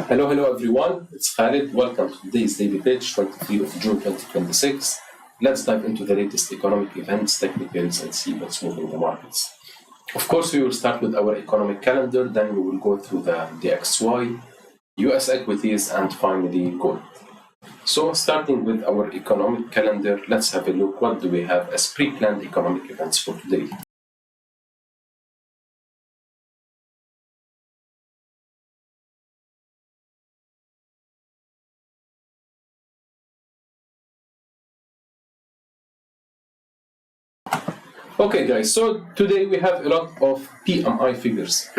Hello everyone, it's Khaled. Welcome to today's daily pitch, 23 of June 2026. Let's dive into the latest economic events, technicals, and see what's moving the markets. Of course, we will start with our economic calendar, then we will go through the Dxy, US equities, and finally gold. So starting with our economic calendar, let's have a look what do we have as pre-planned economic events for today. Okay guys, so today we have a lot of PMI figures.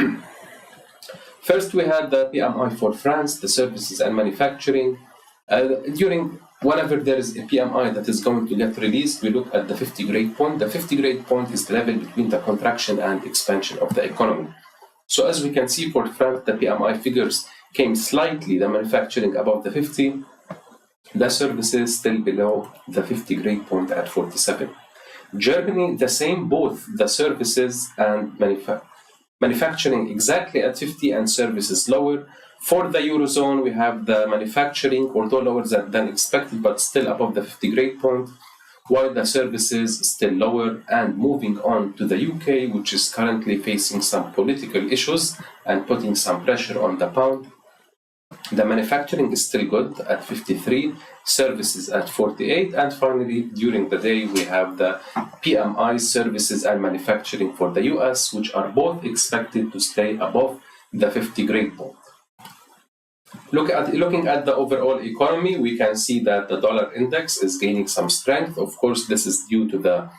First we had the PMI for France, the services and manufacturing. Whenever there is a PMI that is going to get released, we look at the 50 grade point. The 50 grade point is the level between the contraction and expansion of the economy. So as we can see for France, the PMI figures came slightly, the manufacturing above the 50, the services still below the 50 grade point at 47. Germany, the same, both the services and manufacturing exactly at 50 and services lower. For the Eurozone, we have the manufacturing, although lower than expected, but still above the 50 grade point, while the services still lower. And moving on to the UK, which is currently facing some political issues and putting some pressure on the pound. The manufacturing is still good at 53, services at 48, and finally, during the day, we have the PMI services and manufacturing for the US, which are both expected to stay above the 50 grade point. Looking at the overall economy, we can see that the dollar index is gaining some strength. Of course, this is due to the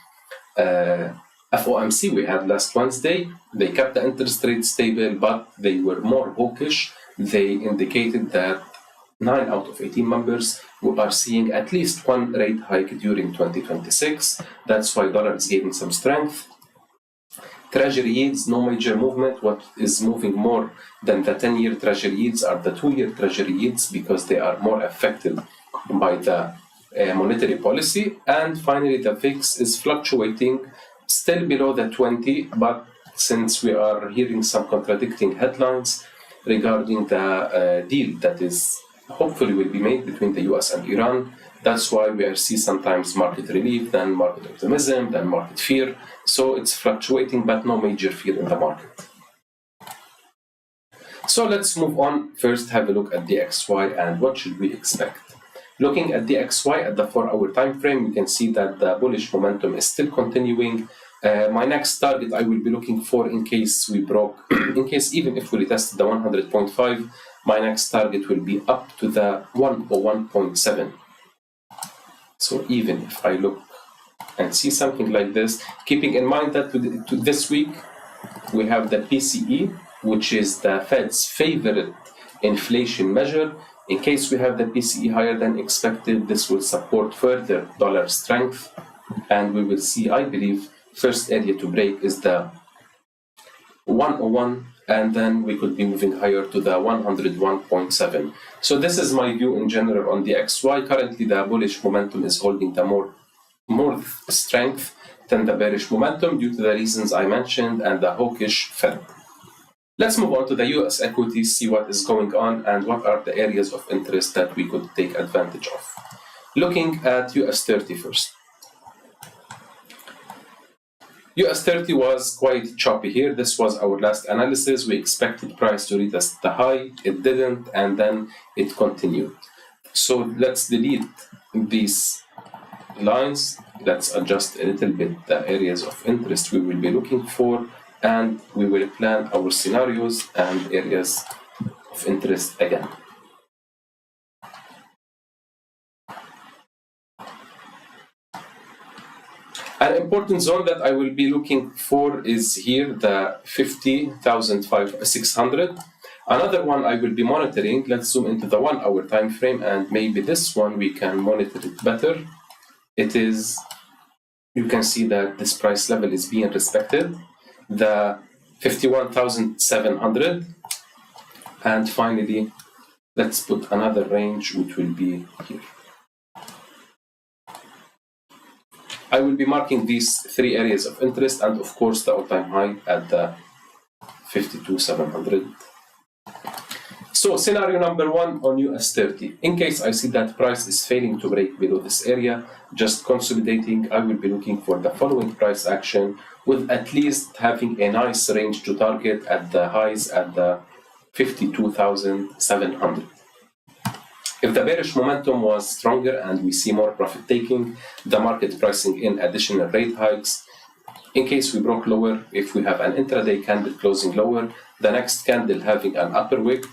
FOMC we had last Wednesday. They kept the interest rate stable, but they were more hawkish. They indicated that 9 out of 18 members are seeing at least one rate hike during 2026. That's why dollar is gaining some strength. Treasury yields, no major movement. What is moving more than the 10-year treasury yields are the 2-year treasury yields because they are more affected by the monetary policy. And finally, the VIX is fluctuating, still below the 20, but since we are hearing some contradicting headlines regarding the deal that is hopefully will be made between the US and Iran, that's why we see sometimes market relief, then market optimism, then market fear. So it's fluctuating, but no major fear in the market. So let's move on. First, have a look at Dxy and what should we expect. Looking at Dxy at the 4-hour time frame, we can see that the bullish momentum is still continuing. My next target I will be looking for in case we broke, even if we retested the 100.5, my next target will be up to the 101.7. So even if I look and see something like this, keeping in mind that to this week we have the PCE, which is the Fed's favorite inflation measure. In case we have the PCE higher than expected, this will support further dollar strength, and we will see, I believe, first area to break is the 101, and then we could be moving higher to the 101.7. So this is my view in general on the Dxy. Currently, the bullish momentum is holding the more strength than the bearish momentum due to the reasons I mentioned and the hawkish Fed. Let's move on to the US equities, see what is going on and what are the areas of interest that we could take advantage of. Looking at US 30 first. US 30 was quite choppy here. This was our last analysis. We expected price to retest the high. It didn't, and then it continued. So let's delete these lines. Let's adjust a little bit the areas of interest we will be looking for, and we will plan our scenarios and areas of interest again. An important zone that I will be looking for is here, the 50,600. Another one I will be monitoring, let's zoom into the 1-hour time frame, and maybe this one we can monitor it better. It is, you can see that this price level is being respected, the 51,700. And finally, let's put another range which will be here. I will be marking these 3 areas of interest and of course the all-time high at the 52,700. So scenario number 1 on US 30. In case I see that price is failing to break below this area, just consolidating, I will be looking for the following price action with at least having a nice range to target at the highs at the 52,700. If the bearish momentum was stronger and we see more profit taking, the market pricing in additional rate hikes. In case we broke lower, if we have an intraday candle closing lower, the next candle having an upper wick,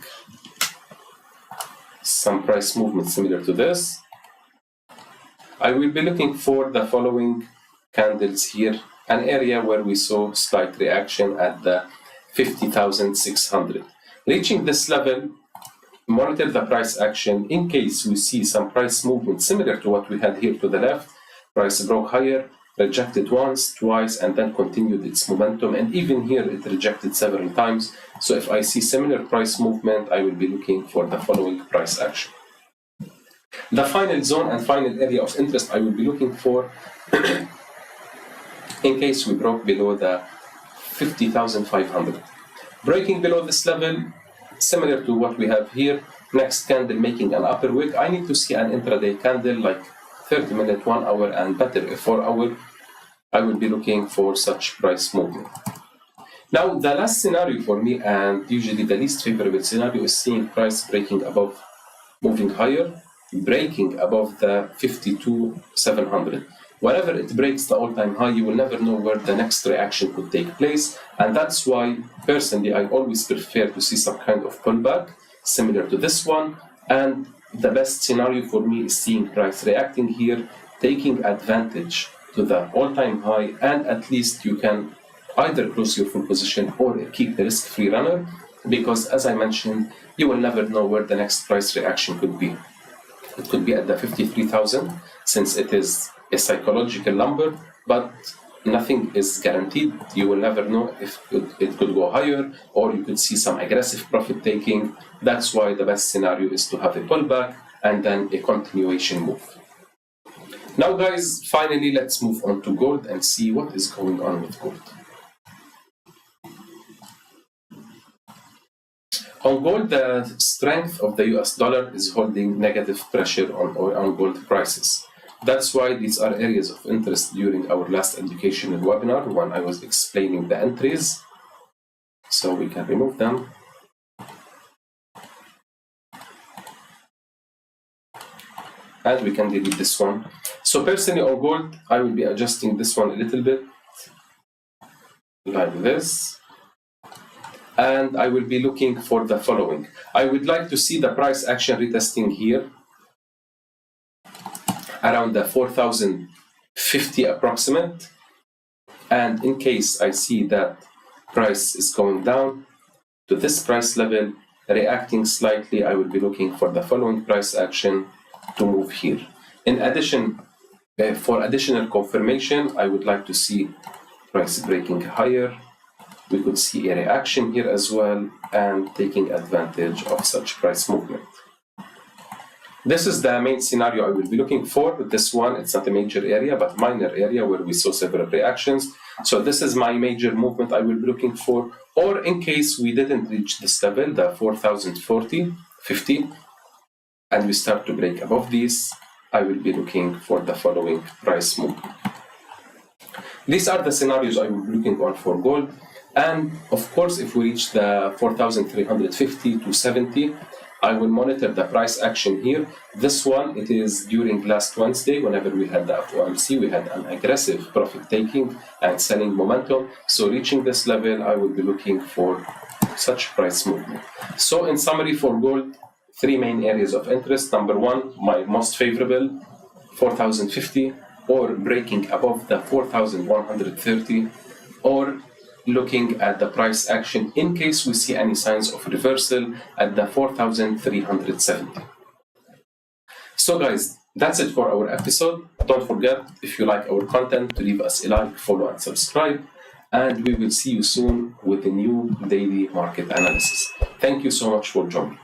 some price movement similar to this, I will be looking for the following candles here, an area where we saw slight reaction at the 50,600. Reaching this level, monitor the price action. In case we see some price movement similar to what we had here to the left, price broke higher, rejected once, twice, and then continued its momentum, and even here it rejected several times. So if I see similar price movement, I will be looking for the following price action. The final zone and final area of interest I will be looking for in case we broke below the 50,500. Breaking below this level, similar to what we have here, next candle making an upper wick, I need to see an intraday candle like 30-minute, 1 hour, and better a 4 hour. I will be looking for such price movement. Now, the last scenario for me, and usually the least favorable scenario, is seeing price breaking above, moving higher, breaking above the 52,700. Whenever it breaks the all-time high, you will never know where the next reaction could take place, and that's why, personally, I always prefer to see some kind of pullback, similar to this one, and the best scenario for me is seeing price reacting here, taking advantage to the all-time high, and at least you can either close your full position or keep the risk-free runner, because as I mentioned, you will never know where the next price reaction could be. It could be at the 53,000, since it is a psychological number, but nothing is guaranteed. You will never know if it could go higher, or you could see some aggressive profit taking. That's why the best scenario is to have a pullback and then a continuation move. Now guys, finally let's move on to gold and see what is going on with gold. On gold, the strength of the US dollar is holding negative pressure on gold prices. That's why these are areas of interest during our last educational webinar when I was explaining the entries. So we can remove them. And we can delete this one. So personally on gold, I will be adjusting this one a little bit, like this. And I will be looking for the following. I would like to see the price action retesting here, around the 4,050 approximate. And in case I see that price is going down to this price level, reacting slightly, I will be looking for the following price action to move here. In addition, for additional confirmation, I would like to see price breaking higher. We could see a reaction here as well, and taking advantage of such price movement. This is the main scenario I will be looking for. This one, it's not a major area, but minor area where we saw several reactions. So this is my major movement I will be looking for. Or in case we didn't reach this level, the 4,050, and we start to break above these, I will be looking for the following price move. These are the scenarios I will be looking on for gold. And of course, if we reach the 4,350 to 70, I will monitor the price action here. This one, it is during last Wednesday, whenever we had the FOMC, we had an aggressive profit taking and selling momentum. So reaching this level, I will be looking for such price movement. So in summary for gold, 3 main areas of interest. Number 1, my most favorable, 4,050, or breaking above the 4,130, or looking at the price action in case we see any signs of reversal at the 4,370. So guys, that's it for our episode. Don't forget, if you like our content, to leave us a like, follow, and subscribe. And we will see you soon with a new daily market analysis. Thank you so much for joining.